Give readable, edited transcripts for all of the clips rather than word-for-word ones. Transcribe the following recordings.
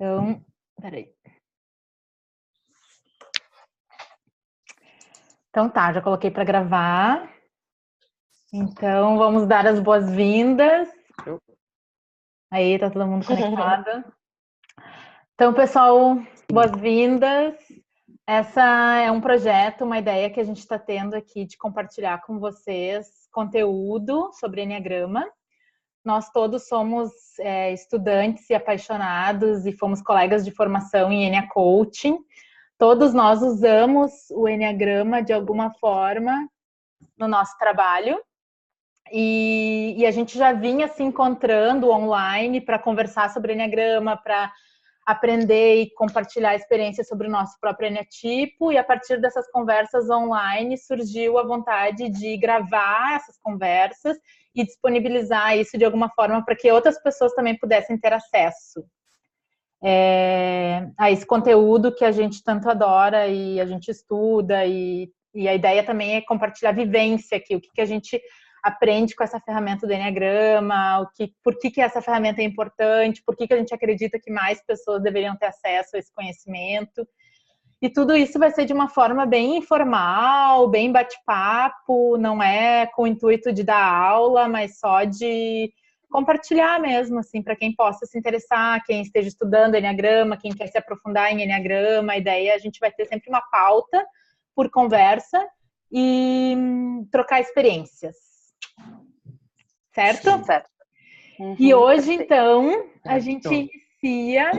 Então, peraí. Então tá, já coloquei para gravar. Então, vamos dar as boas-vindas. Aí, tá todo mundo conectado. Então, pessoal, boas-vindas. Essa é um projeto, uma ideia que a gente está tendo aqui de compartilhar com vocês conteúdo sobre Enneagrama. Nós todos somos estudantes e apaixonados e fomos colegas de formação em Ennea Coaching. Todos nós usamos o Enneagrama de alguma forma no nosso trabalho e a gente já vinha se encontrando online para conversar sobre Enneagrama, para aprender e compartilhar experiências sobre o nosso próprio eneatipo, e a partir dessas conversas online surgiu a vontade de gravar essas conversas e disponibilizar isso de alguma forma para que outras pessoas também pudessem ter acesso a esse conteúdo que a gente tanto adora e a gente estuda, e a ideia também é compartilhar vivência aqui, o que a gente aprende com essa ferramenta do Enneagrama, por que essa ferramenta é importante, por que a gente acredita que mais pessoas deveriam ter acesso a esse conhecimento. E tudo isso vai ser de uma forma bem informal, bem bate-papo, não é com o intuito de dar aula, mas só de compartilhar mesmo, assim, para quem possa se interessar, quem esteja estudando Enneagrama, quem quer se aprofundar em Enneagrama. A ideia é a gente vai ter sempre uma pauta por conversa e trocar experiências. Certo? Certo. E hoje, então, a gente inicia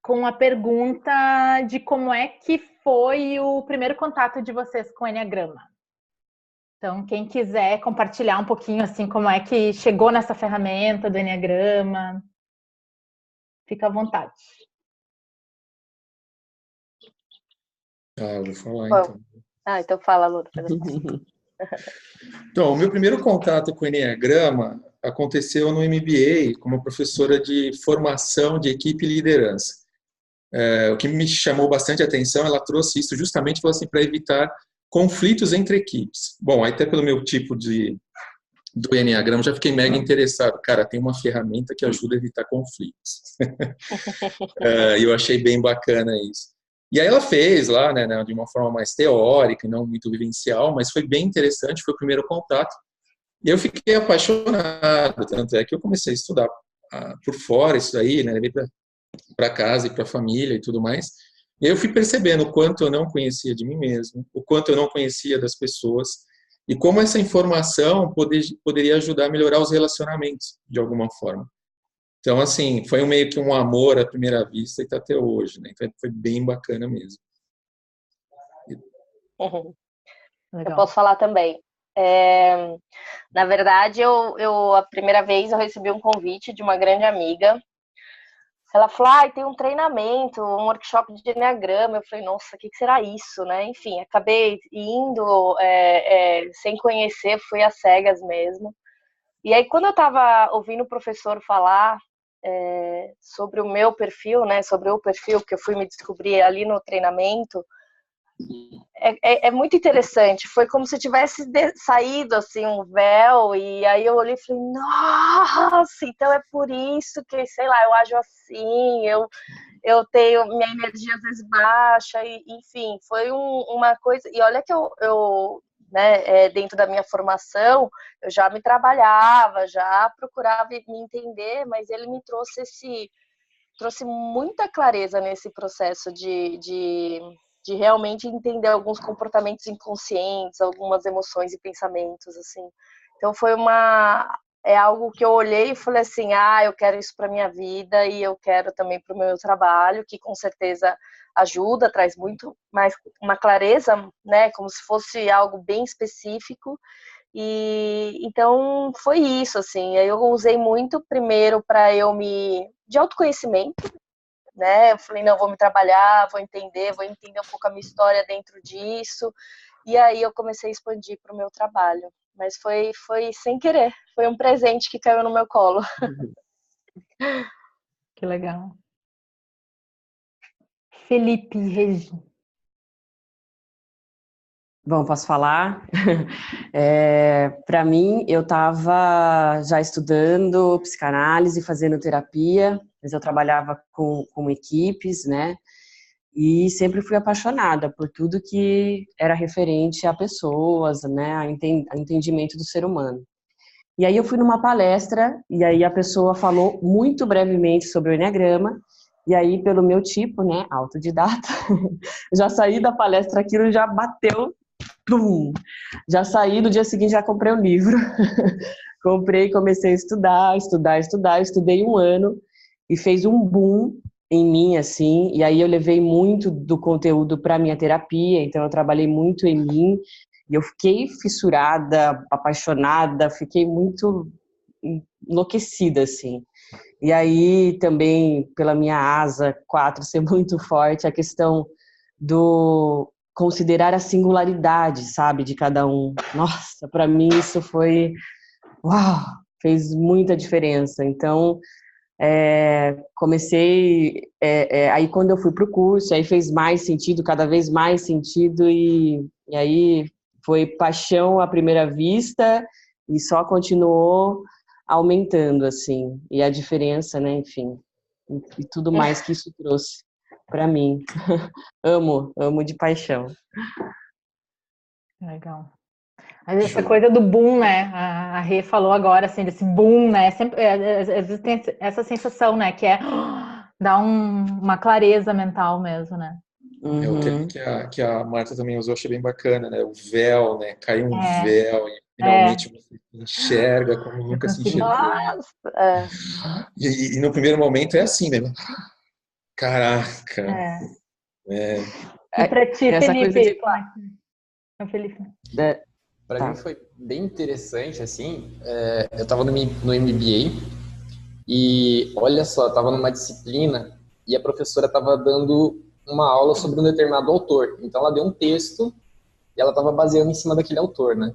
com a pergunta de como é que foi o primeiro contato de vocês com o Enneagrama. Então, quem quiser compartilhar um pouquinho, assim, como é que chegou nessa ferramenta do Enneagrama, fica à vontade. Eu vou falar, então. Então fala, Lu. Então, o meu primeiro contato com o Enneagrama aconteceu no MBA, como professora de formação de equipe e liderança. O que me chamou bastante atenção, ela trouxe isso justamente para evitar conflitos entre equipes. Bom, até pelo meu tipo do Enneagrama, já fiquei mega interessado. Cara, tem uma ferramenta que ajuda a evitar conflitos. E eu achei bem bacana isso. E aí ela fez lá, né, de uma forma mais teórica, não muito vivencial, mas foi bem interessante, foi o primeiro contato. E eu fiquei apaixonado, tanto é que eu comecei a estudar por fora isso aí, né, levei para casa e para a família e tudo mais. E aí eu fui percebendo o quanto eu não conhecia de mim mesmo, o quanto eu não conhecia das pessoas, e como essa informação poderia ajudar a melhorar os relacionamentos, de alguma forma. Então, assim, foi meio que um amor à primeira vista e está até hoje, né? Então, foi bem bacana mesmo. Eu posso falar também. Na verdade, a primeira vez eu recebi um convite de uma grande amiga. Ela falou, tem um treinamento, um workshop de Enneagrama. Eu falei, nossa, o que será isso, né? Enfim, acabei indo sem conhecer, fui às cegas mesmo. E aí, quando eu estava ouvindo o professor falar sobre o meu perfil, né? Sobre o perfil que eu fui me descobrir ali no treinamento, é muito interessante. Foi como se tivesse saído assim um véu, e aí eu olhei e falei, nossa, então é por isso que, sei lá, eu ajo assim, eu tenho minha energia às vezes baixa, e, enfim, foi uma coisa. E olha que eu né, dentro da minha formação, eu já me trabalhava, já procurava me entender, mas ele me trouxe muita clareza nesse processo de realmente entender alguns comportamentos inconscientes, algumas emoções e pensamentos, assim. Então é algo que eu olhei e falei assim, eu quero isso para minha vida e eu quero também para o meu trabalho, que com certeza ajuda, traz muito mais uma clareza, né, como se fosse algo bem específico. E então foi isso, assim. Eu usei muito primeiro para de autoconhecimento, né? Eu falei, não, vou me trabalhar, vou entender um pouco a minha história dentro disso. E aí eu comecei a expandir para o meu trabalho. Mas foi sem querer, foi um presente que caiu no meu colo. Que legal. Felipe Regi. Bom, posso falar? Para mim, eu estava já estudando psicanálise, fazendo terapia, mas eu trabalhava com equipes, né? E sempre fui apaixonada por tudo que era referente a pessoas, né? A entendimento do ser humano. E aí eu fui numa palestra, e aí a pessoa falou muito brevemente sobre o Enneagrama, e aí, pelo meu tipo, né, autodidata, já saí da palestra, aquilo já bateu. Plum. Já saí, no dia seguinte já comprei o livro. Comprei, comecei a estudar. Estudei um ano e fez um boom em mim, assim. E aí eu levei muito do conteúdo para minha terapia, então eu trabalhei muito em mim. E eu fiquei fissurada, apaixonada, fiquei muito enlouquecida, assim. E aí também, pela minha asa 4 ser muito forte, a questão do considerar a singularidade, sabe, de cada um. Nossa, para mim isso foi, uau, fez muita diferença. Então, comecei, aí quando eu fui para o curso, aí fez mais sentido, cada vez mais sentido, e aí foi paixão à primeira vista, e só continuou aumentando, assim, e a diferença, né, enfim, e tudo mais que isso trouxe para mim. Amo de paixão. Legal. Mas essa coisa do boom, né? A Rê falou agora, assim, desse boom, né? Sempre, às vezes tem essa sensação, né? Que dá uma clareza mental mesmo, né? É o termo que a Marta também usou, achei bem bacana, né? O véu, né? Caiu um véu e finalmente você enxerga como nunca se enxergou. Nossa! E no primeiro momento é assim, né? Caraca! E pra ti, essa Felipe? coisa de... Como é que é, Felipe? Para mim foi bem interessante, assim, eu estava no MBA e, olha só, estava numa disciplina e a professora estava dando uma aula sobre um determinado autor. Então ela deu um texto e ela estava baseando em cima daquele autor, né?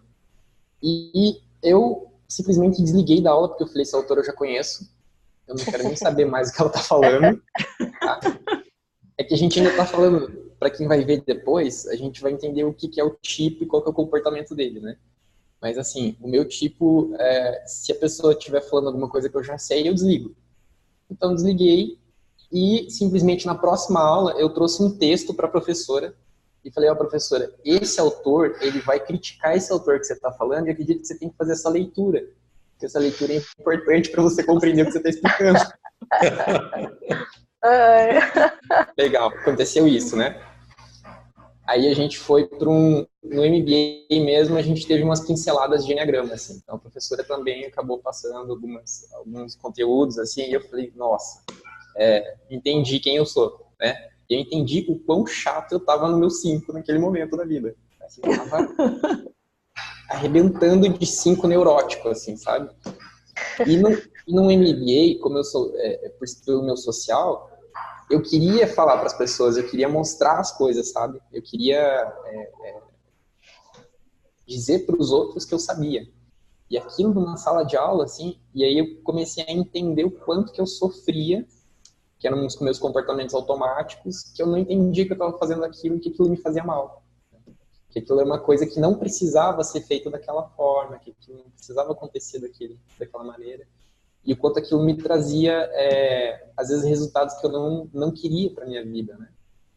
E eu simplesmente desliguei da aula porque eu falei, esse autor eu já conheço, eu não quero nem saber mais o que ela está falando, tá? É que a gente ainda está falando, para quem vai ver depois, a gente vai entender o que é o tipo e qual que é o comportamento dele, né? Mas assim, o meu tipo, se a pessoa estiver falando alguma coisa que eu já sei, eu desligo. Então desliguei e simplesmente na próxima aula eu trouxe um texto para a professora e falei, professora, esse autor, ele vai criticar esse autor que você está falando e eu acredito que você tem que fazer essa leitura, porque essa leitura é importante para você compreender o que você está explicando. Legal, aconteceu isso, né? Aí a gente foi no MBA mesmo, a gente teve umas pinceladas de Enneagrama, assim. Então a professora também acabou passando alguns conteúdos, assim, e eu falei, nossa, entendi quem eu sou, né? E eu entendi o quão chato eu tava no meu 5 naquele momento da vida. Assim, eu tava arrebentando de 5 neurótico, assim, sabe? E no MBA, como eu sou, pelo meu social, eu queria falar para as pessoas, eu queria mostrar as coisas, sabe? Eu queria dizer para os outros que eu sabia. E aquilo numa sala de aula, assim, e aí eu comecei a entender o quanto que eu sofria, que eram os meus comportamentos automáticos, que eu não entendia que eu estava fazendo aquilo e que aquilo me fazia mal. Que aquilo era uma coisa que não precisava ser feito daquela forma, que aquilo não precisava acontecer daquela maneira. E o quanto aquilo me trazia, às vezes, resultados que eu não queria para minha vida, né?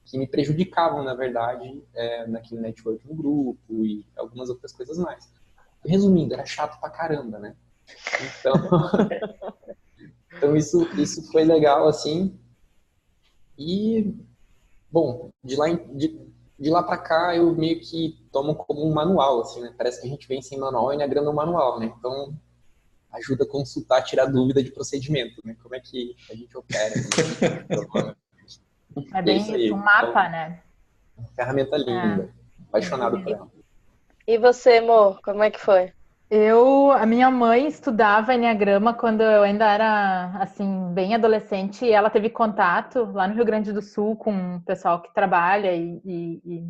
Que me prejudicavam, na verdade, naquele network no grupo e algumas outras coisas mais. Resumindo, era chato pra caramba, né? Então isso foi legal, assim. E, bom, de lá pra cá, eu meio que tomo como um manual, assim, né? Parece que a gente vem sem manual e Enneagrama é um manual, né? Então, ajuda a consultar, tirar dúvida de procedimento, né? Como é que a gente opera. É bem isso, um mapa, né? Ferramenta linda. Apaixonado por ela. E você, amor, como é que foi? A minha mãe estudava Enneagrama quando eu ainda era, assim, bem adolescente, e ela teve contato lá no Rio Grande do Sul com um pessoal que trabalha e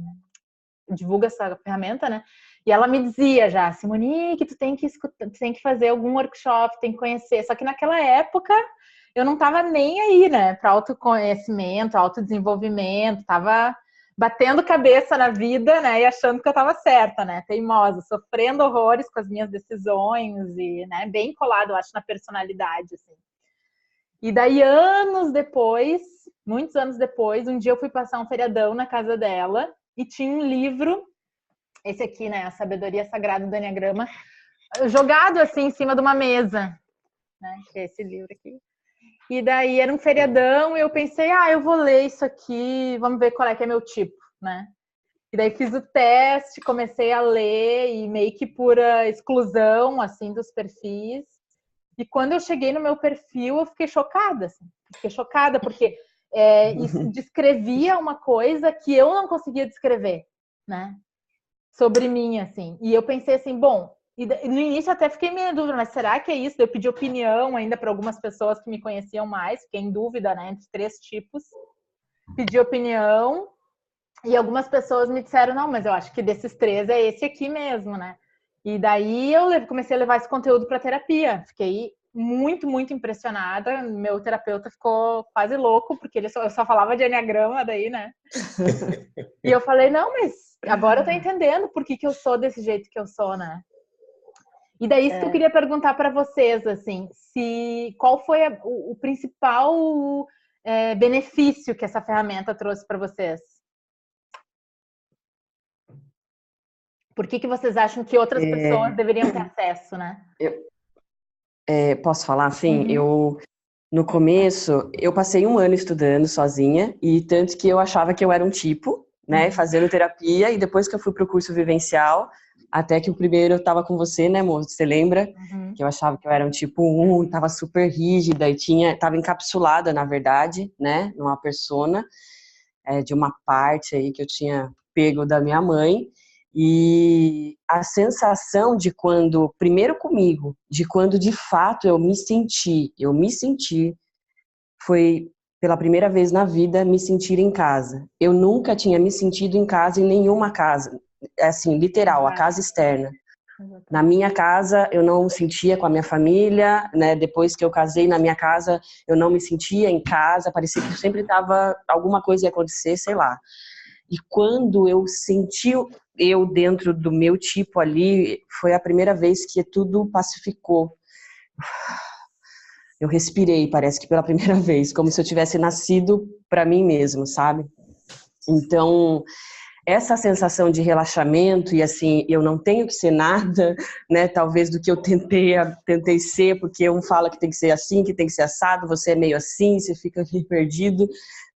divulga essa ferramenta, né? E ela me dizia já, assim, Monique, tu tem que escutar, tu tem que fazer algum workshop, tem que conhecer. Só que naquela época eu não tava nem aí, né, para autoconhecimento, autodesenvolvimento, tava batendo cabeça na vida, né, e achando que eu estava certa, né, teimosa, sofrendo horrores com as minhas decisões e, né, bem colado, eu acho, na personalidade, assim. E daí, anos depois, muitos anos depois, um dia eu fui passar um feriadão na casa dela e tinha um livro, esse aqui, né, A Sabedoria Sagrada do Enneagrama, jogado assim em cima de uma mesa, né, que é esse livro aqui. E daí era um feriadão e eu pensei, eu vou ler isso aqui, vamos ver qual é que é meu tipo, né? E daí fiz o teste, comecei a ler e meio que por exclusão, assim, dos perfis. E quando eu cheguei no meu perfil, eu fiquei chocada, assim. Fiquei chocada porque isso descrevia uma coisa que eu não conseguia descrever, né? Sobre mim, assim. E eu pensei assim, bom, e no início até fiquei meio dúvida, mas será que é isso? Eu pedi opinião ainda para algumas pessoas que me conheciam mais, fiquei em dúvida, né, entre 3 tipos. Pedi opinião e algumas pessoas me disseram, não, mas eu acho que desses 3 é esse aqui mesmo, né? E daí eu comecei a levar esse conteúdo para terapia. Fiquei muito, muito impressionada. Meu terapeuta ficou quase louco, porque eu só falava de enneagrama daí, né? E eu falei, não, mas agora eu tô entendendo por que eu sou desse jeito que eu sou, né? E daí isso que eu queria perguntar para vocês, assim, qual foi o principal benefício que essa ferramenta trouxe para vocês? Por que vocês acham que outras pessoas deveriam ter acesso, né? Posso falar assim? No começo, eu passei 1 ano estudando sozinha, e tanto que eu achava que eu era um tipo, né, fazendo terapia, e depois que eu fui pro curso vivencial, até que o primeiro eu estava com você, né, amor? Você lembra? Que eu achava que eu era um tipo 1, estava super rígida e estava encapsulada, na verdade, né, numa persona, de uma parte aí que eu tinha pego da minha mãe. E a sensação de quando, primeiro comigo, de quando de fato eu me senti, foi pela primeira vez na vida me sentir em casa. Eu nunca tinha me sentido em casa em nenhuma casa, assim, literal, a casa externa. Na minha casa eu não me sentia com a minha família, né? Depois que eu casei na minha casa eu não me sentia em casa, parecia que sempre estava, alguma coisa ia acontecer, sei lá. E quando eu senti eu dentro do meu tipo ali, foi a primeira vez que tudo pacificou. Eu respirei, parece que pela primeira vez, como se eu tivesse nascido para mim mesmo, sabe? Então, essa sensação de relaxamento e assim, eu não tenho que ser nada, né? Talvez do que eu tentei ser, porque um fala que tem que ser assim, que tem que ser assado, você é meio assim, você fica meio perdido,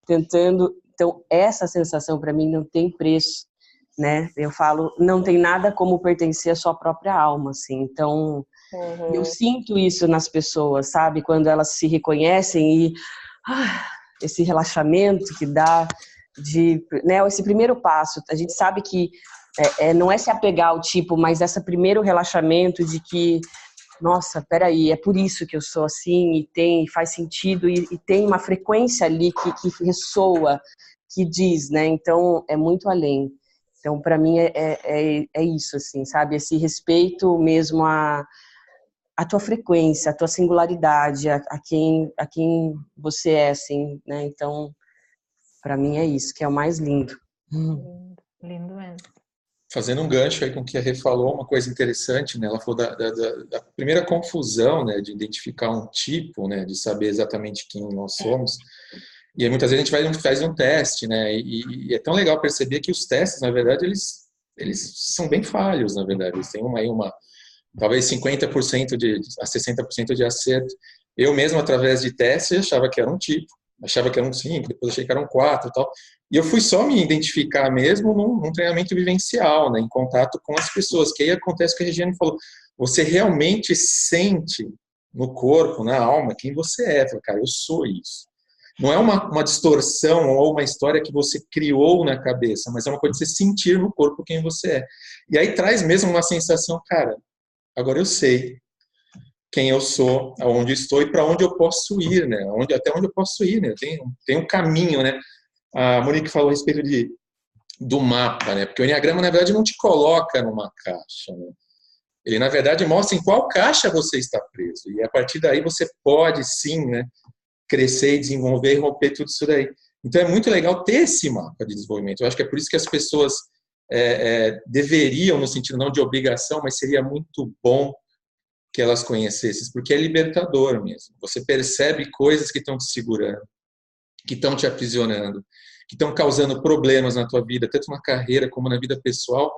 tentando. Então, essa sensação para mim não tem preço, né? Eu falo, não tem nada como pertencer à sua própria alma, assim. Então, eu sinto isso nas pessoas, sabe? Quando elas se reconhecem e esse relaxamento que dá, né? Esse primeiro passo. A gente sabe que não é se apegar ao tipo, mas esse primeiro relaxamento de que, nossa, peraí, é por isso que eu sou assim, e faz sentido, e tem uma frequência ali que ressoa, que diz, né? Então, é muito além. Então, para mim, é isso, assim, sabe? Esse respeito mesmo a tua frequência, a tua singularidade, a quem você é, assim, né? Então, para mim é isso, que é o mais lindo. Lindo mesmo. Fazendo um gancho aí com o que a Rê falou, uma coisa interessante, né? Ela falou da primeira confusão, né? De identificar um tipo, né? De saber exatamente quem nós somos. E aí, muitas vezes a gente faz um teste, né? E é tão legal perceber que os testes, na verdade, eles são bem falhos, na verdade. Eles têm talvez 50% a 60% de acerto. Eu mesmo, através de testes, achava que era um tipo, achava que era um 5, depois achei que era um 4 e tal. E eu fui só me identificar mesmo num treinamento vivencial, né, em contato com as pessoas, que aí acontece o que a Regiane falou, você realmente sente no corpo, na alma, quem você é. Fala, cara, eu sou isso. Não é uma distorção ou uma história que você criou na cabeça, mas é uma coisa de você sentir no corpo quem você é. E aí traz mesmo uma sensação, cara, agora eu sei quem eu sou, aonde estou e para onde eu posso ir, né? Até onde eu posso ir, né? Tem um caminho, né? A Monique falou a respeito do mapa, né? Porque o Enneagrama, na verdade, não te coloca numa caixa, né? Ele, na verdade, mostra em qual caixa você está preso. E a partir daí você pode, sim, né? Crescer e desenvolver e romper tudo isso daí. Então, é muito legal ter esse mapa de desenvolvimento. Eu acho que é por isso que as pessoas deveriam, no sentido não de obrigação, mas seria muito bom que elas conhecessem, porque é libertador mesmo. Você percebe coisas que estão te segurando, que estão te aprisionando, que estão causando problemas na tua vida, tanto na carreira como na vida pessoal.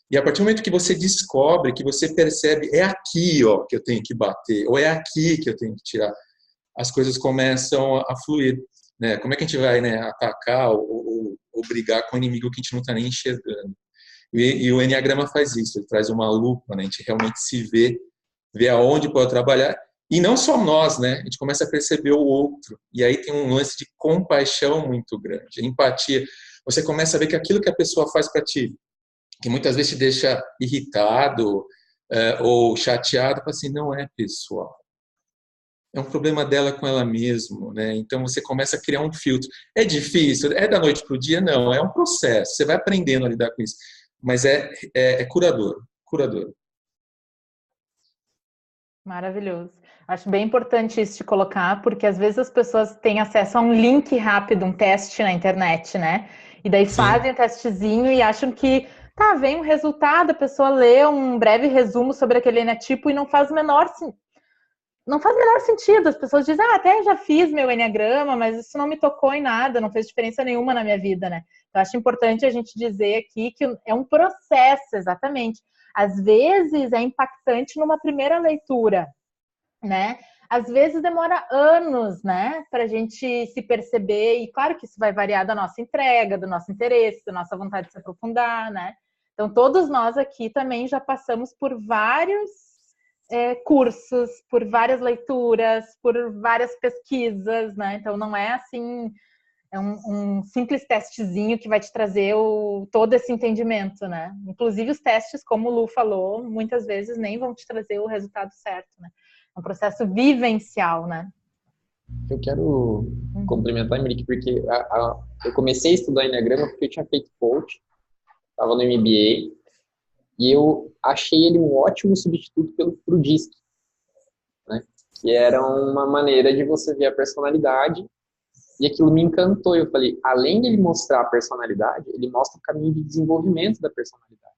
E a partir do momento que você descobre, que você percebe, é aqui, ó, que eu tenho que bater, ou é aqui que eu tenho que tirar, as coisas começam a fluir. Né? Como é que a gente vai, né, atacar ou brigar com um inimigo que a gente não está nem enxergando? E o Enneagrama faz isso, ele traz uma lupa, né? A gente realmente se vê aonde pode trabalhar. E não só nós, né? A gente começa a perceber o outro. E aí tem um lance de compaixão muito grande, empatia. Você começa a ver que aquilo que a pessoa faz para ti, que muitas vezes te deixa irritado ou chateado, fala assim, não é pessoal. É um problema dela com ela mesma, né? Então você começa a criar um filtro. É difícil? É da noite para o dia? Não, é um processo. Você vai aprendendo a lidar com isso. Mas é curador, curador. Maravilhoso. Acho bem importante isso de colocar, porque às vezes as pessoas têm acesso a um link rápido, um teste na internet, né? E daí fazem o testezinho e acham que, tá, vem um resultado, a pessoa lê um breve resumo sobre aquele enneatipo e não faz o menor sentido. As pessoas dizem, até já fiz meu enneagrama, mas isso não me tocou em nada, não fez diferença nenhuma na minha vida, né? Então, acho importante a gente dizer aqui que é um processo, exatamente. Às vezes é impactante numa primeira leitura, né? Às vezes demora anos, né, para a gente se perceber, e claro que isso vai variar da nossa entrega, do nosso interesse, da nossa vontade de se aprofundar, né? Então, todos nós aqui também já passamos por vários cursos, por várias leituras, por várias pesquisas, né? Então, não é assim, é um simples testezinho que vai te trazer todo esse entendimento, né? Inclusive os testes, como o Lu falou, muitas vezes nem vão te trazer o resultado certo, né? É um processo vivencial, né? Eu quero complementar, Emily, porque eu comecei a estudar Enneagrama porque eu tinha feito coach, estava no MBA, e eu achei ele um ótimo substituto pro DISC, né? Que era uma maneira de você ver a personalidade. E aquilo me encantou. Eu falei, além de ele mostrar a personalidade, ele mostra o caminho de desenvolvimento da personalidade.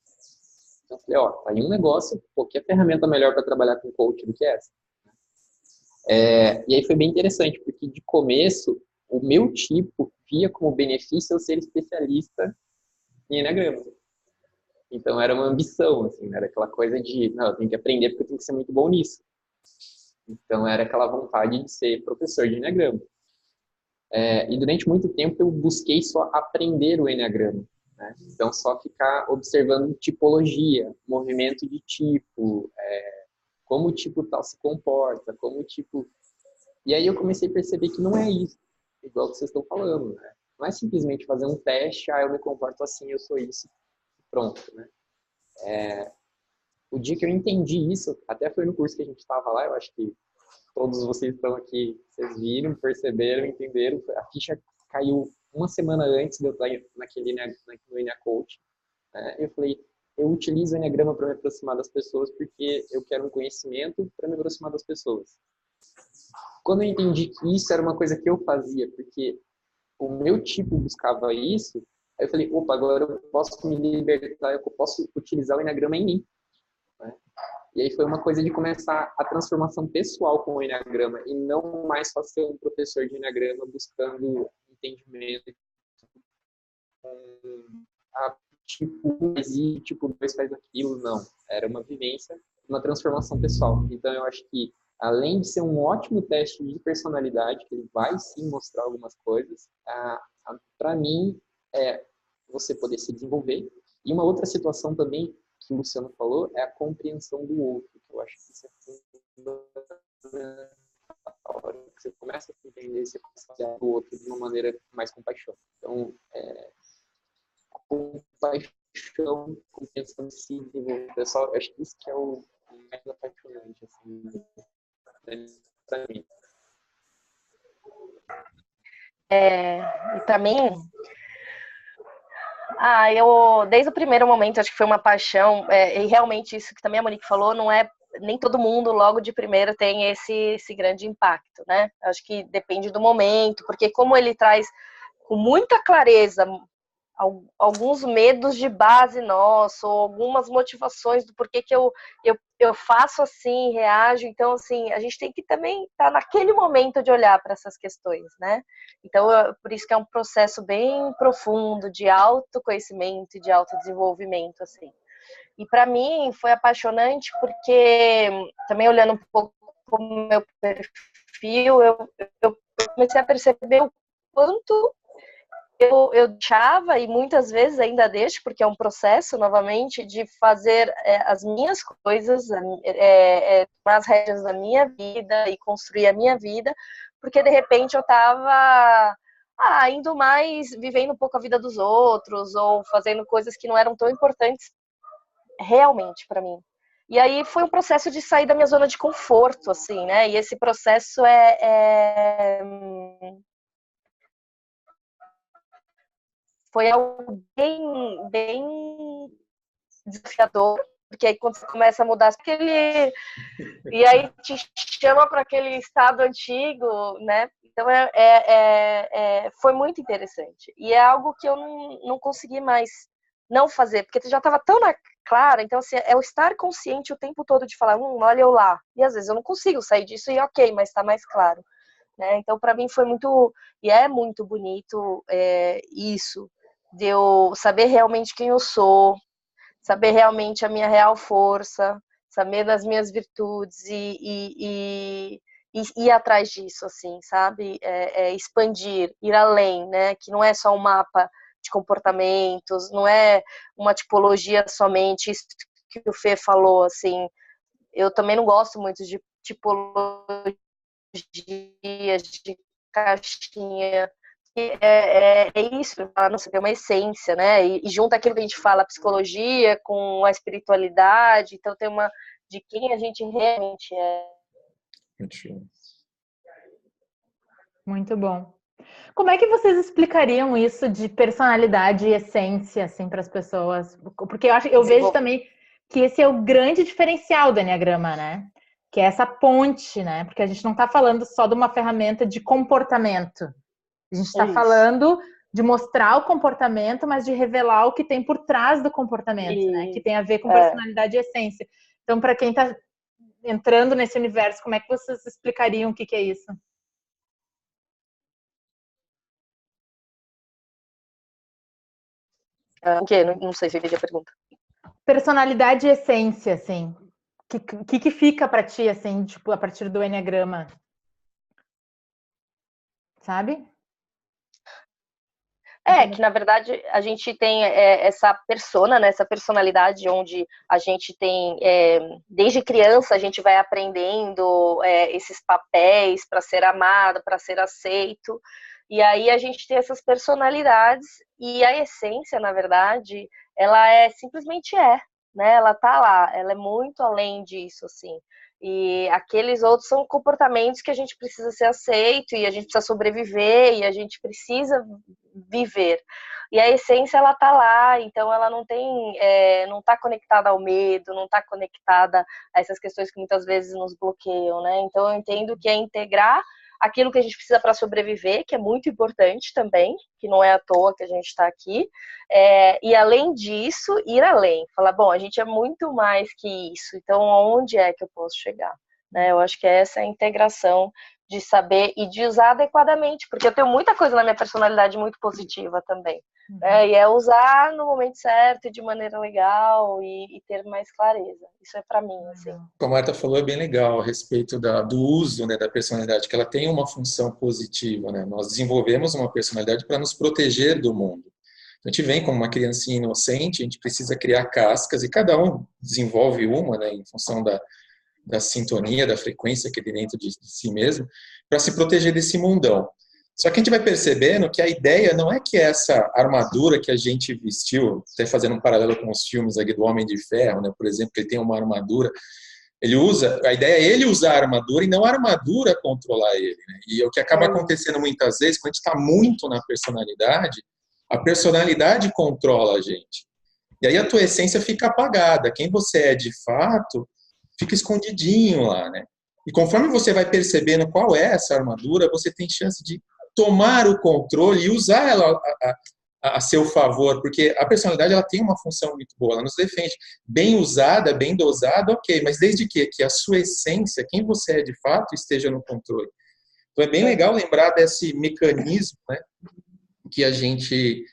Então eu falei, tá aí um negócio, que ferramenta melhor para trabalhar com coach do que essa? E aí foi bem interessante, porque de começo, o meu tipo via como benefício eu ser especialista em Enneagrama. Então era uma ambição, assim, era aquela coisa de, não, eu tenho que aprender porque eu tenho que ser muito bom nisso. Então era aquela vontade de ser professor de Enneagrama. E durante muito tempo eu busquei só aprender o Enneagrama, né? Então só ficar observando tipologia, movimento de tipo, como o tipo tal se comporta, como o tipo... E aí eu comecei a perceber que não é isso, igual que vocês estão falando, né? Não é simplesmente fazer um teste, eu me comporto assim, eu sou isso, pronto, né? O dia que eu entendi isso, até foi no curso que a gente estava lá, eu acho que todos vocês estão aqui, vocês viram, perceberam, entenderam, a ficha caiu uma semana antes de eu estar no Enneacoach, né? Eu falei, eu utilizo o Enneagrama para me aproximar das pessoas porque eu quero um conhecimento para me aproximar das pessoas. Quando eu entendi que isso era uma coisa que eu fazia, porque o meu tipo buscava isso, aí eu falei, agora eu posso me libertar, eu posso utilizar o Enneagrama em mim, né? E aí foi uma coisa de começar a transformação pessoal com o Enneagrama e não mais só ser um professor de Enneagrama buscando entendimento tipo 1 faz isso, tipo 2 faz aquilo, não. Era uma vivência, uma transformação pessoal. Então eu acho que além de ser um ótimo teste de personalidade, que ele vai sim mostrar algumas coisas, para mim é você poder se desenvolver. E uma outra situação também que o Luciano falou é a compreensão do outro, que eu acho que isso é a hora que você começa a entender, você começa a olhar o outro de uma maneira mais compaixão. Então, compaixão, compreensão de si desenvolver. Pessoal, eu acho que isso que é o mais apaixonante, assim, para mim. E também, eu, desde o primeiro momento, acho que foi uma paixão, e realmente isso que também a Monique falou, não é, nem todo mundo logo de primeiro tem esse grande impacto, né? Acho que depende do momento, porque como ele traz com muita clareza alguns medos de base nossos, ou algumas motivações do porquê que eu faço assim, reajo. Então, assim, a gente tem que também estar naquele momento de olhar para essas questões, né? Então, por isso que é um processo bem profundo de autoconhecimento e de autodesenvolvimento, assim. E para mim foi apaixonante porque, também olhando um pouco o meu perfil, eu comecei a perceber o quanto eu deixava, e muitas vezes ainda deixo, porque é um processo, novamente, de fazer as minhas coisas, tomar as rédeas da minha vida e construir a minha vida, porque de repente eu estava indo mais, vivendo um pouco a vida dos outros, ou fazendo coisas que não eram tão importantes realmente para mim. E aí foi um processo de sair da minha zona de conforto, assim, né? E esse processo foi algo bem desafiador, porque aí quando você começa a mudar, e aí te chama para aquele estado antigo, né? Então foi muito interessante. E é algo que eu não consegui mais não fazer, porque já estava tão clara. Então, assim, é o estar consciente o tempo todo de falar, olha eu lá. E às vezes eu não consigo sair disso, e ok, mas está mais claro. Né? Então, para mim foi muito, e é muito bonito isso, de eu saber realmente quem eu sou, saber realmente a minha real força, saber das minhas virtudes e ir atrás disso, assim, sabe? Expandir, ir além, né? Que não é só um mapa de comportamentos, não é uma tipologia somente, isso que o Fê falou, assim. Eu também não gosto muito de tipologias, de caixinha. É isso, não sei, tem uma essência, né? E junta aquilo que a gente fala, a psicologia com a espiritualidade, então tem uma de quem a gente realmente é. Muito bom. Como é que vocês explicariam isso de personalidade e essência, assim, para as pessoas? Porque eu vejo também que esse é o grande diferencial do Enneagrama, né? Que é essa ponte, né? Porque a gente não está falando só de uma ferramenta de comportamento. A gente está falando de mostrar o comportamento, mas de revelar o que tem por trás do comportamento, né? Que tem a ver com personalidade e essência. Então, para quem está entrando nesse universo, como é que vocês explicariam o que é isso? O quê? Não sei se eu entendi a pergunta. Personalidade e essência, assim. O que fica para ti, assim, tipo, a partir do Enneagrama? Sabe? Que na verdade a gente tem essa persona, né, essa personalidade onde a gente tem, desde criança a gente vai aprendendo esses papéis para ser amado, para ser aceito, e aí a gente tem essas personalidades, e a essência, na verdade, ela simplesmente né, ela tá lá, ela é muito além disso, assim. E aqueles outros são comportamentos que a gente precisa ser aceito, e a gente precisa sobreviver, e a gente precisa viver. E a essência, ela tá lá, então ela não tá conectada ao medo, não tá conectada a essas questões que muitas vezes nos bloqueiam, né? Então eu entendo que é integrar aquilo que a gente precisa para sobreviver, que é muito importante também, que não é à toa que a gente está aqui, e além disso, ir além, falar, bom, a gente é muito mais que isso, então onde é que eu posso chegar? Né? Eu acho que essa é a integração de saber e de usar adequadamente, porque eu tenho muita coisa na minha personalidade muito positiva também, né? E é usar no momento certo e de maneira legal e ter mais clareza. Isso é para mim, assim. Como a Marta falou, é bem legal a respeito do uso, né, da personalidade, que ela tem uma função positiva, né? Nós desenvolvemos uma personalidade para nos proteger do mundo. A gente vem como uma criancinha inocente, a gente precisa criar cascas e cada um desenvolve uma, né, em função da sintonia, da frequência que tem dentro de si mesmo, para se proteger desse mundão. Só que a gente vai percebendo que a ideia não é que essa armadura que a gente vestiu, até fazendo um paralelo com os filmes aqui do Homem de Ferro, né, por exemplo, que ele tem uma armadura, a ideia é ele usar a armadura e não a armadura controlar ele. Né? E o que acaba acontecendo muitas vezes, quando a gente está muito na personalidade, a personalidade controla a gente. E aí a tua essência fica apagada. Quem você é de fato fica escondidinho lá, né? E conforme você vai percebendo qual é essa armadura, você tem chance de tomar o controle e usar ela a seu favor, porque a personalidade ela tem uma função muito boa, ela nos defende. Bem usada, bem dosada, ok, mas desde que a sua essência, quem você é de fato, esteja no controle. Então é bem legal lembrar desse mecanismo, né, que a gente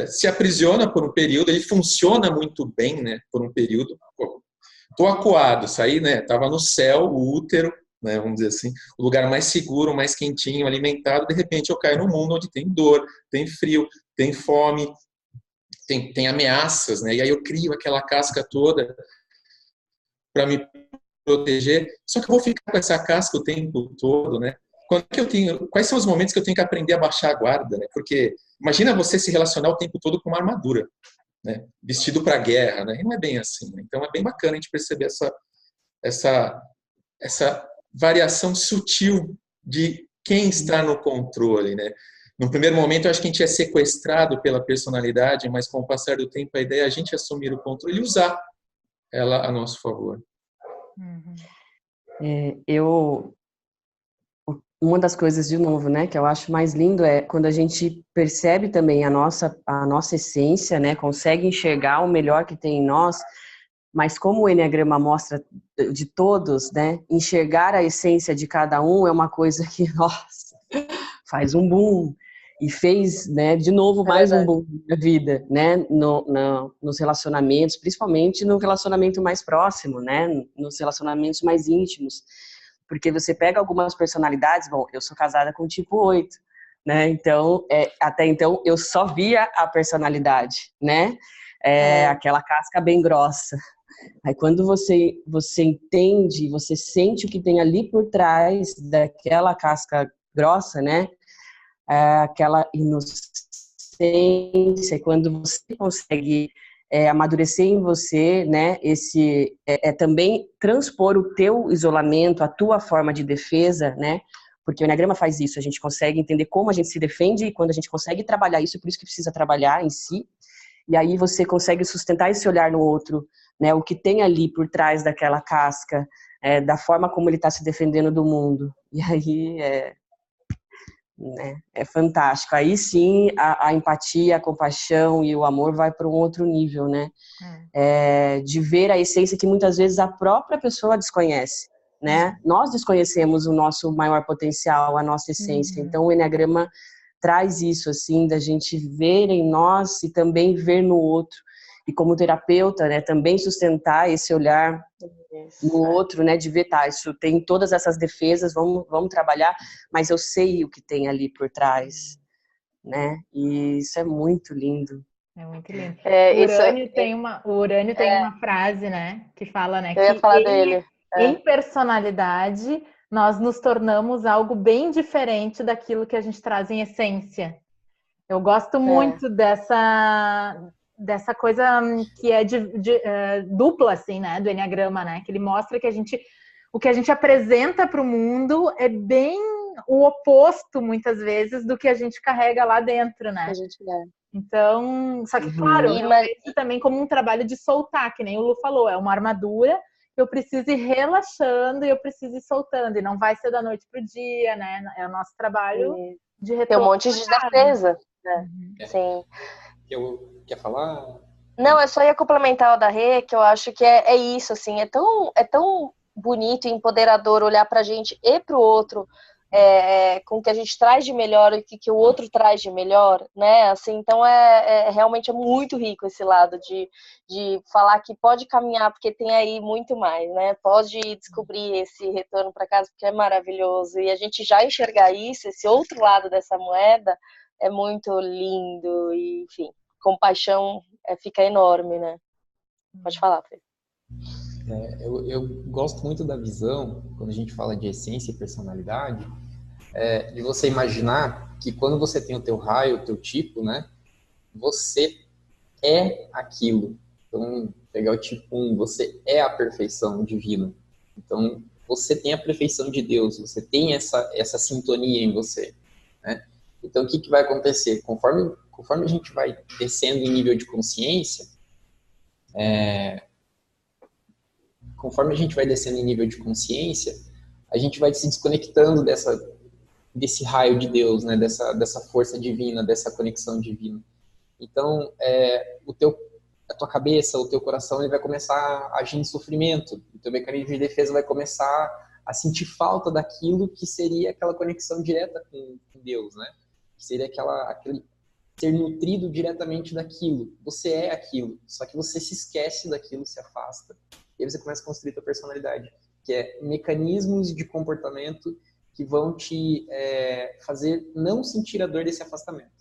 se aprisiona por um período, ele funciona muito bem, né, por um período. Estou acuado, saí, né, estava no céu, o útero, né, vamos dizer assim, o lugar mais seguro, mais quentinho, alimentado, de repente eu caio num mundo onde tem dor, tem frio, tem fome, tem ameaças, né? E aí eu crio aquela casca toda para me proteger. Só que eu vou ficar com essa casca o tempo todo, né? Quais são os momentos que eu tenho que aprender a baixar a guarda, né? Porque imagina você se relacionar o tempo todo com uma armadura, né? Vestido para a guerra, né? E não é bem assim, né? Então é bem bacana a gente perceber essa variação sutil de quem está no controle, né? No primeiro momento, eu acho que a gente é sequestrado pela personalidade, mas com o passar do tempo, a ideia é a gente assumir o controle e usar ela a nosso favor. Uma das coisas, de novo, né, que eu acho mais lindo é quando a gente percebe também a nossa essência, né, consegue enxergar o melhor que tem em nós, mas como o Enneagrama mostra de todos, né, enxergar a essência de cada um é uma coisa que, nossa, faz um boom. E fez, né, de novo, mais um boom na vida, né, nos relacionamentos, principalmente no relacionamento mais próximo, né, nos relacionamentos mais íntimos. Porque você pega algumas personalidades, bom, eu sou casada com tipo 8, né, então, até então, eu só via a personalidade, né, aquela casca bem grossa. Aí quando você entende, você sente o que tem ali por trás daquela casca grossa, né, aquela inocência, quando você consegue amadurecer em você, né, esse também transpor o teu isolamento, a tua forma de defesa, né, porque o Enneagrama faz isso, a gente consegue entender como a gente se defende e quando a gente consegue trabalhar isso, por isso que precisa trabalhar em si, e aí você consegue sustentar esse olhar no outro, né, o que tem ali por trás daquela casca, da forma como ele está se defendendo do mundo, e aí é fantástico. Aí sim a empatia, a compaixão e o amor vai para um outro nível, né? De ver a essência que muitas vezes a própria pessoa desconhece, né? Nós desconhecemos o nosso maior potencial, a nossa essência. Então o Enneagrama traz isso, assim, da gente ver em nós e também ver no outro. E como terapeuta, né, também sustentar esse olhar no outro, né, de ver, tá, isso tem todas essas defesas, vamos trabalhar, mas eu sei o que tem ali por trás, né, e isso é muito lindo. É muito lindo. O Urânio tem uma frase, né, que fala, né, eu ia falar dele. Em personalidade, nós nos tornamos algo bem diferente daquilo que a gente traz em essência. Eu gosto muito dessa coisa que é dupla, assim, né, do Enneagrama, né, que ele mostra que o que a gente apresenta para o mundo é bem o oposto, muitas vezes, do que a gente carrega lá dentro, né? Então, só que, claro, eu vejo também como um trabalho de soltar, que nem o Lu falou, é uma armadura, eu preciso ir relaxando e eu preciso ir soltando, e não vai ser da noite pro dia, né? É o nosso trabalho de retorno. Tem um monte de defesa, né? Sim. Quer falar? Não, eu só ia complementar o da Rê, que eu acho que é isso, assim, é tão bonito e empoderador olhar pra gente e pro outro, com o que a gente traz de melhor e o que o outro traz de melhor, né, assim, então realmente é muito rico esse lado de falar que pode caminhar, porque tem aí muito mais, né, pode descobrir esse retorno para casa, porque é maravilhoso, e a gente já enxergar isso, esse outro lado dessa moeda, é muito lindo, e enfim, compaixão fica enorme, né, pode falar, Fê. Eu gosto muito da visão, quando a gente fala de essência e personalidade, de você imaginar que quando você tem o teu raio, o teu tipo, né, você é aquilo. Então, pegar o tipo 1, você é a perfeição divina. Então, você tem a perfeição de Deus, você tem essa sintonia em você, né? Então, o que vai acontecer? Conforme a gente vai descendo em nível de consciência, a gente vai se desconectando desse raio de Deus, né? Dessa força divina, dessa conexão divina. Então, a tua cabeça, o teu coração, ele vai começar a agir em sofrimento. O teu mecanismo de defesa vai começar a sentir falta daquilo que seria aquela conexão direta com Deus, né? Que seria aquele ser nutrido diretamente daquilo. Você é aquilo, só que você se esquece daquilo, se afasta. E aí você começa a construir tua personalidade, que é mecanismos de comportamento que vão te fazer não sentir a dor desse afastamento.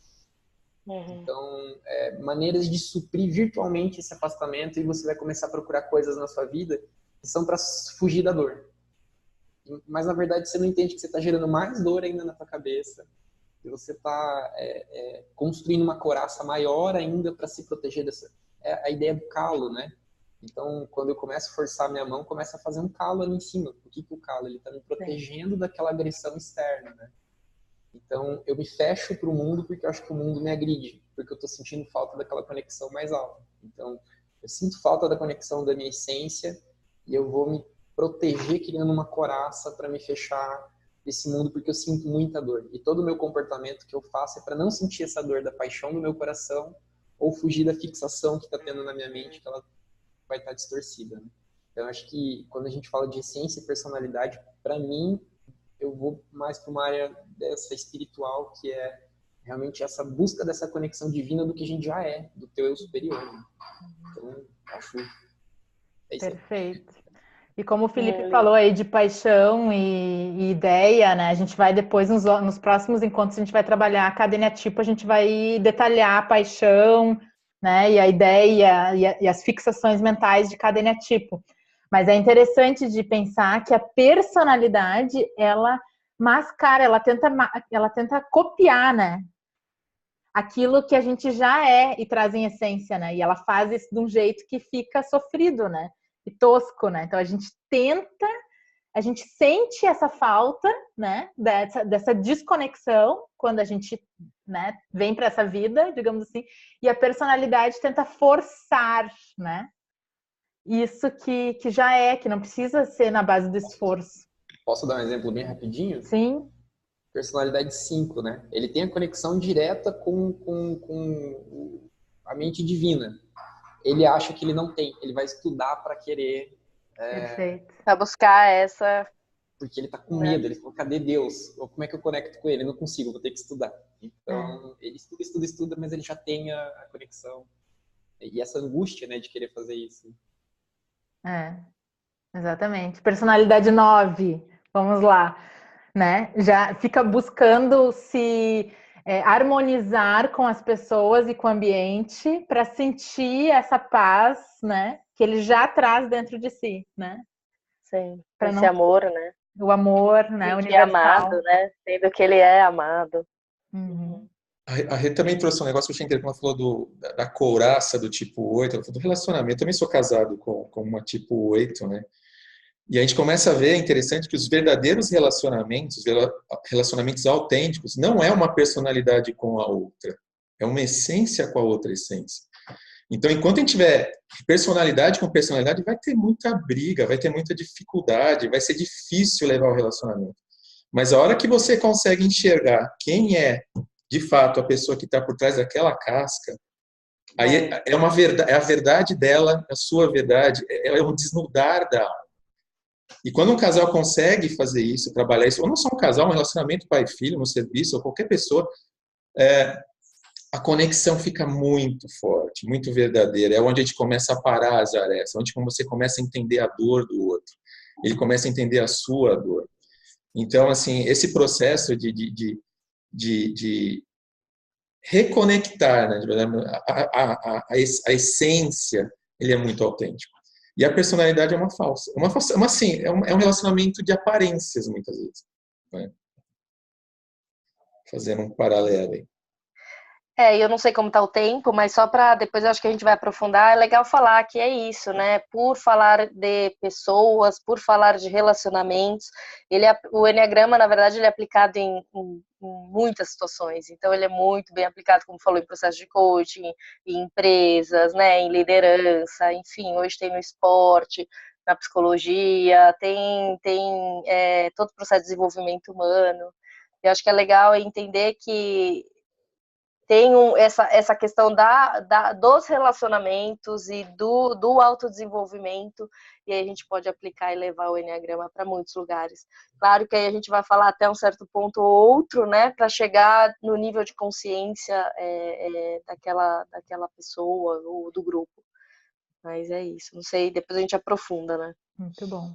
Então, maneiras de suprir virtualmente esse afastamento, e você vai começar a procurar coisas na sua vida que são para fugir da dor. Mas, na verdade, você não entende que você está gerando mais dor ainda na tua cabeça, que você está construindo uma couraça maior ainda para se proteger dessa... É a ideia do calo, né? Então, quando eu começo a forçar minha mão, começa a fazer um calo ali em cima. Por que o calo? Ele está me protegendo daquela agressão externa, né? Então, eu me fecho para o mundo porque eu acho que o mundo me agride, porque eu estou sentindo falta daquela conexão mais alta. Então, eu sinto falta da conexão da minha essência e eu vou me proteger criando uma couraça para me fechar desse mundo, porque eu sinto muita dor. E todo o meu comportamento que eu faço é para não sentir essa dor da paixão do meu coração ou fugir da fixação que está tendo na minha mente, que ela vai estar distorcida, né? Então, acho que quando a gente fala de essência e personalidade, para mim, eu vou mais para uma área dessa espiritual, que é realmente essa busca dessa conexão divina do que a gente já é, do teu eu superior, né? Então, acho... Perfeito. E como o Felipe falou aí de paixão e ideia, né? A gente vai depois, nos próximos encontros, a gente vai trabalhar cada eneatipo, a gente vai detalhar a paixão, né? E a ideia e as fixações mentais de cada eneatipo. Mas é interessante de pensar que a personalidade, ela mascara, ela tenta copiar, né? Aquilo que a gente já é e traz em essência, né? E ela faz isso de um jeito que fica sofrido, né? E tosco, né? Então a gente sente essa falta, né? Dessa desconexão quando a gente, né, vem para essa vida, digamos assim, e a personalidade tenta forçar, né? Isso que já que não precisa ser na base do esforço. Posso dar um exemplo bem rapidinho? Sim. Personalidade 5, né? Ele tem a conexão direta com a mente divina. Ele acha que ele não tem. Ele vai estudar para querer... Perfeito. Para buscar essa... Porque ele tá com medo. Ele falou, cadê Deus? Como é que eu conecto com ele? Eu não consigo, vou ter que estudar. Então, ele estuda, mas ele já tem a conexão. E essa angústia, né, de querer fazer isso. Exatamente. Personalidade 9, vamos lá, né? Já fica buscando se harmonizar com as pessoas e com o ambiente para sentir essa paz, né? Que ele já traz dentro de si, né? Sim, esse amor, né? O amor, né? Que é amado, né? Sendo que ele é amado. A Rê também trouxe um negócio que eu achei interessante, ela falou da couraça do tipo 8, ela falou do relacionamento. Eu também sou casado com uma tipo 8, né? E a gente começa a ver, é interessante, que os verdadeiros relacionamentos autênticos, não é uma personalidade com a outra, é uma essência com a outra essência. Então, enquanto a gente tiver personalidade com personalidade, vai ter muita briga, vai ter muita dificuldade, vai ser difícil levar o relacionamento. Mas a hora que você consegue enxergar quem é, de fato, a pessoa que está por trás daquela casca, aí é a verdade dela, a sua verdade, é um desnudar da alma. E quando um casal consegue fazer isso, trabalhar isso, ou não só um casal, um relacionamento pai e filho, no serviço, ou qualquer pessoa, a conexão fica muito forte, muito verdadeira. É onde a gente começa a parar as arestas, onde você começa a entender a dor do outro. Ele começa a entender a sua dor. Então, assim, esse processo de reconectar, né, a essência, ele é muito autêntico. E a personalidade é uma falsa. Assim, é um relacionamento de aparências, muitas vezes. Né? Fazendo um paralelo aí. Eu não sei como está o tempo, mas só para depois eu acho que a gente vai aprofundar, é legal falar que é isso, né? Por falar de pessoas, por falar de relacionamentos, o Enneagrama, na verdade, ele é aplicado em muitas situações. Então, ele é muito bem aplicado, como falou, em processo de coaching, em empresas, né? Em liderança, enfim, hoje tem no esporte, na psicologia, tem todo o processo de desenvolvimento humano. Eu acho que é legal entender que tem essa questão dos relacionamentos e do autodesenvolvimento, e aí a gente pode aplicar e levar o Enneagrama para muitos lugares. Claro que aí a gente vai falar até um certo ponto ou outro, né, para chegar no nível de consciência daquela pessoa ou do grupo. Mas é isso, não sei, depois a gente aprofunda, né? Muito bom.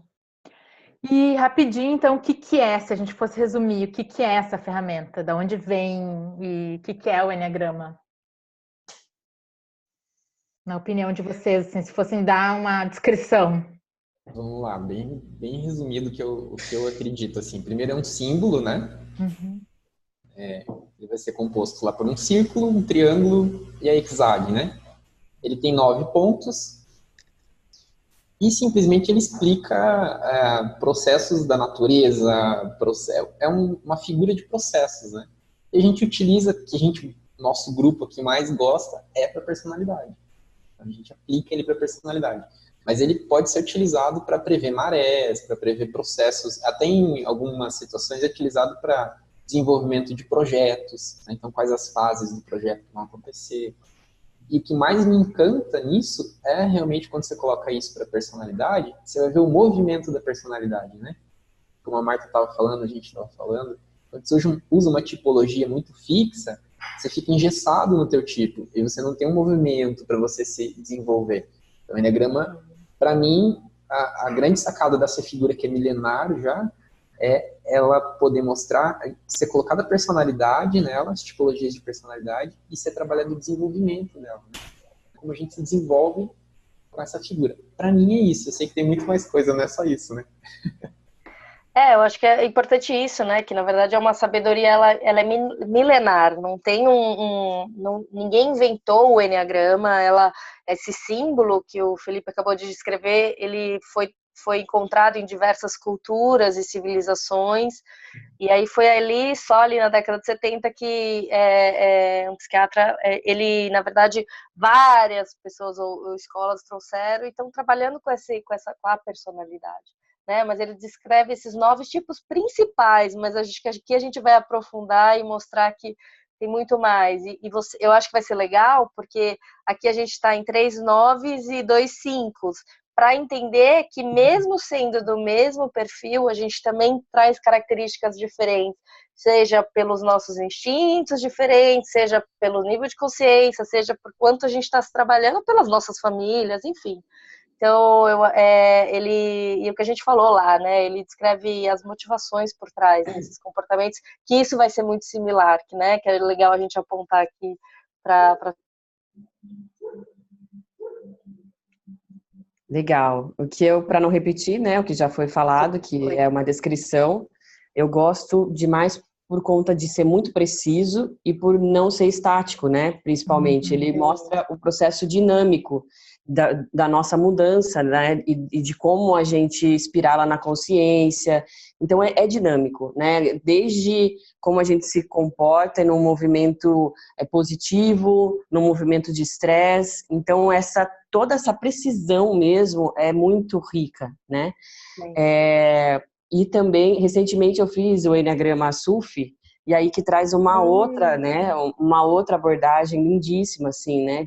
E rapidinho, então, o que é, se a gente fosse resumir, o que é essa ferramenta? Da onde vem e o que é o Enneagrama? Na opinião de vocês, assim, se fossem dar uma descrição. Vamos lá, bem resumido o que eu acredito, assim. Primeiro é um símbolo, né? Uhum. Ele vai ser composto lá por um círculo, um triângulo e a hexágono, né? Ele tem 9 pontos e simplesmente ele explica processos da natureza, uma figura de processos, né? E a gente utiliza, nosso grupo que mais gosta é para personalidade. A gente aplica ele para personalidade. Mas ele pode ser utilizado para prever marés, para prever processos, até em algumas situações é utilizado para desenvolvimento de projetos, né? Então quais as fases do projeto que vão acontecer. E o que mais me encanta nisso é realmente quando você coloca isso para personalidade, você vai ver o movimento da personalidade, né? Como a Marta estava falando, a gente estava falando, quando você usa uma tipologia muito fixa, você fica engessado no teu tipo e você não tem um movimento para você se desenvolver. Então, o Enneagrama, para mim, a grande sacada dessa figura que é milenar já é ela poder mostrar, ser colocada a personalidade nela, as tipologias de personalidade, e ser trabalhado o desenvolvimento dela. Né? Como a gente se desenvolve com essa figura. Para mim é isso. Eu sei que tem muito mais coisa, não é só isso, né? Eu acho que é importante isso, né? Que na verdade é uma sabedoria, ela é milenar, não tem ninguém inventou o Enneagrama, esse símbolo que o Felipe acabou de descrever, ele foi encontrado em diversas culturas e civilizações, e aí foi só ali na década de 70 que um psiquiatra, ele, na verdade, várias pessoas ou escolas trouxeram e estão trabalhando com a personalidade. Né, mas ele descreve esses 9 tipos principais, mas acho que aqui a gente vai aprofundar e mostrar que tem muito mais. Eu acho que vai ser legal, porque aqui a gente está em 3 9s e 2 5s, para entender que mesmo sendo do mesmo perfil, a gente também traz características diferentes, seja pelos nossos instintos diferentes, seja pelo nível de consciência, seja por quanto a gente está se trabalhando pelas nossas famílias, enfim. Então, e o que a gente falou lá, né? Ele descreve as motivações por trás desses comportamentos, que isso vai ser muito similar, né? Que é legal a gente apontar aqui para. Legal. O que para não repetir, né? O que já foi falado, que é uma descrição, eu gosto demais por conta de ser muito preciso e por não ser estático, né? Principalmente, ele mostra o processo dinâmico da nossa mudança, né? E de como a gente espirala na consciência. Então, é dinâmico, né? Desde como a gente se comporta num movimento positivo, num movimento de estresse. Então, toda essa precisão mesmo é muito rica, né? E também, recentemente, eu fiz o Enneagrama SUF, e aí que traz uma outra, né? Uma outra abordagem lindíssima, assim, né?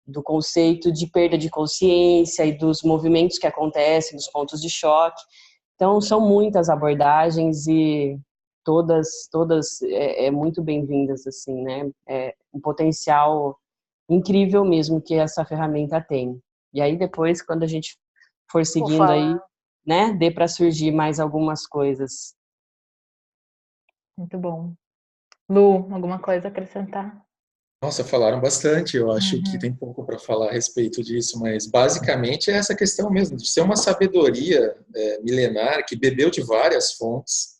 Do conceito de perda de consciência e dos movimentos que acontecem, dos pontos de choque. Então, são muitas abordagens e todas muito bem-vindas, assim, né? É um potencial incrível mesmo que essa ferramenta tem. E aí, depois, quando a gente for seguindo aí, né? Dê para surgir mais algumas coisas. Muito bom. Lu, alguma coisa a acrescentar? Nossa, falaram bastante. Eu acho que tem pouco para falar a respeito disso, mas basicamente é essa questão mesmo, de ser uma sabedoria milenar que bebeu de várias fontes.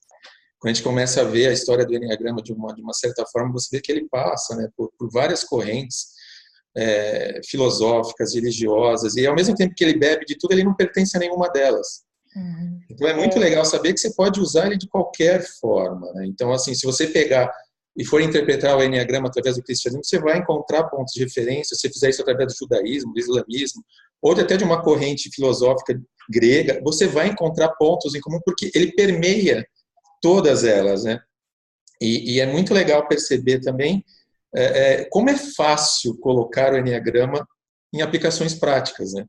Quando a gente começa a ver a história do Enneagrama de uma certa forma, você vê que ele passa, né, por várias correntes filosóficas, religiosas, e ao mesmo tempo que ele bebe de tudo, ele não pertence a nenhuma delas. Então é muito legal saber que você pode usar ele de qualquer forma, né? Então, assim, se você pegar e for interpretar o Enneagrama através do cristianismo, você vai encontrar pontos de referência. Se você fizer isso através do judaísmo, do islamismo, ou até de uma corrente filosófica grega, você vai encontrar pontos em comum, porque ele permeia todas elas, né? E é muito legal perceber também como é fácil colocar o Enneagrama em aplicações práticas, né?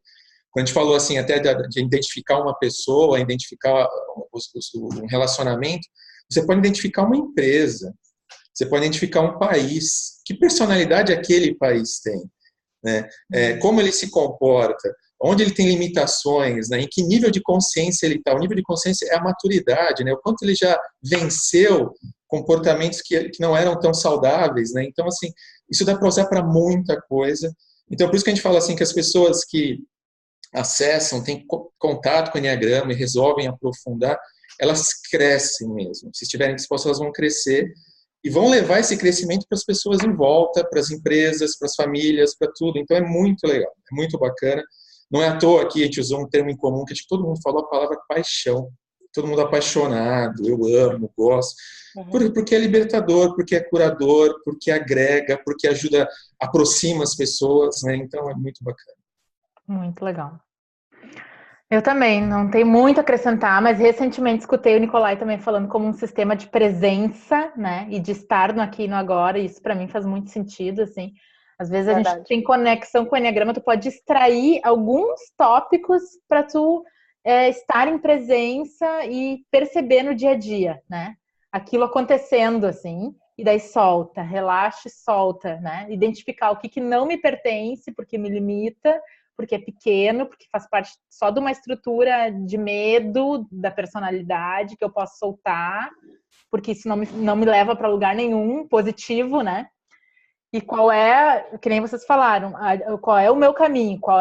Quando a gente falou assim, até de identificar uma pessoa, identificar um relacionamento, você pode identificar uma empresa, você pode identificar um país, que personalidade aquele país tem, né? Como ele se comporta, onde ele tem limitações, né? Em que nível de consciência ele está. O nível de consciência é a maturidade, né? O quanto ele já venceu comportamentos que não eram tão saudáveis, né? Então, assim, isso dá para usar para muita coisa. Então, por isso que a gente fala assim, que as pessoas que acessam, têm contato com o Enneagrama e resolvem aprofundar, elas crescem mesmo. Se estiverem dispostas, elas vão crescer e vão levar esse crescimento para as pessoas em volta, para as empresas, para as famílias, para tudo. Então, é muito legal, é muito bacana. Não é à toa que a gente usou um termo em comum, que acho que todo mundo falou a palavra paixão. Todo mundo apaixonado, eu amo, gosto. Porque é libertador, porque é curador, porque agrega, porque ajuda, aproxima as pessoas, né? Então, é muito bacana. Muito legal. Eu também, não tenho muito a acrescentar, mas recentemente escutei o Nicolai também falando como um sistema de presença, né, e de estar no aqui e no agora, e isso para mim faz muito sentido, assim. Às vezes a gente tem conexão com o Enneagrama, tu pode extrair alguns tópicos para tu estar em presença e perceber no dia a dia, né, aquilo acontecendo, assim, e daí solta, relaxa e solta, né, identificar o que não me pertence, porque me limita, porque é pequeno, porque faz parte só de uma estrutura de medo da personalidade que eu posso soltar, porque isso não me leva para lugar nenhum positivo, né? E qual é, que nem vocês falaram, qual é o meu caminho, qual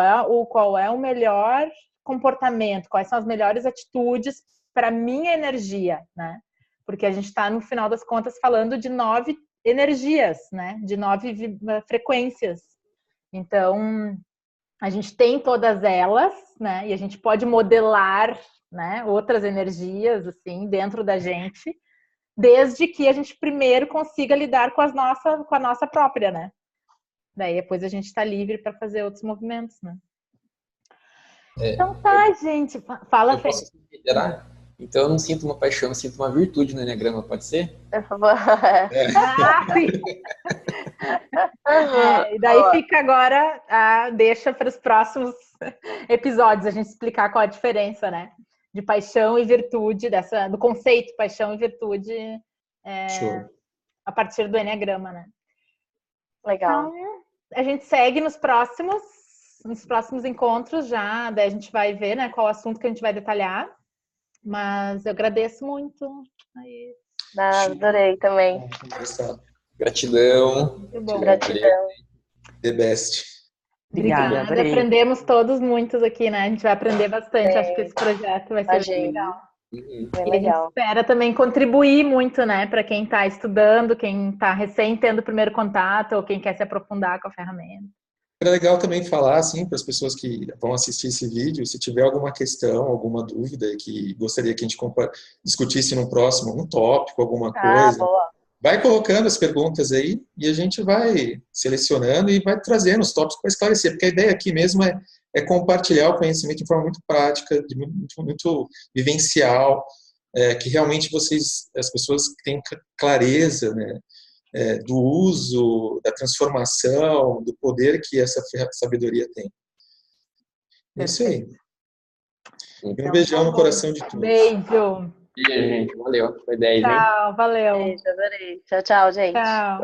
é o melhor comportamento, quais são as melhores atitudes para minha energia, né? Porque a gente está, no final das contas, falando de 9 energias, né? De 9 frequências. Então, a gente tem todas elas, né? E a gente pode modelar, né, outras energias, assim, dentro da gente, desde que a gente primeiro consiga lidar com a nossa própria, né? Daí depois a gente está livre para fazer outros movimentos, né? Então tá, gente. Fala, Fê. Posso considerar? Então eu não sinto uma paixão, eu sinto uma virtude no Enneagrama, pode ser? E daí fica agora, deixa para os próximos episódios a gente explicar qual a diferença, né? De paixão e virtude, do conceito paixão e virtude a partir do Enneagrama, né? Legal. Então, a gente segue nos próximos encontros já, daí a gente vai ver, né, qual assunto que a gente vai detalhar. Mas eu agradeço muito. Adorei também. Gratidão. Muito bom. Gratidão. The best. Obrigada. Aprendemos todos muitos aqui, né? A gente vai aprender bastante. Acho que esse projeto vai ser bem legal. Bem e legal. A gente espera também contribuir muito, né? Para quem está estudando, quem está recém tendo o primeiro contato ou quem quer se aprofundar com a ferramenta. É legal também falar, assim, para as pessoas que vão assistir esse vídeo, se tiver alguma questão, alguma dúvida que gostaria que a gente discutisse no próximo, um tópico, alguma coisa. Boa. Vai colocando as perguntas aí e a gente vai selecionando e vai trazendo os tópicos para esclarecer, porque a ideia aqui mesmo é compartilhar o conhecimento de forma muito prática, muito vivencial, que realmente as pessoas tenham clareza, né, do uso, da transformação, do poder que essa sabedoria tem. É isso aí. Então, um beijão no coração de todos. Beijo. E aí, gente, valeu. Foi 10, hein? Tchau, valeu. Beijo, adorei. Tchau, tchau, gente. Tchau.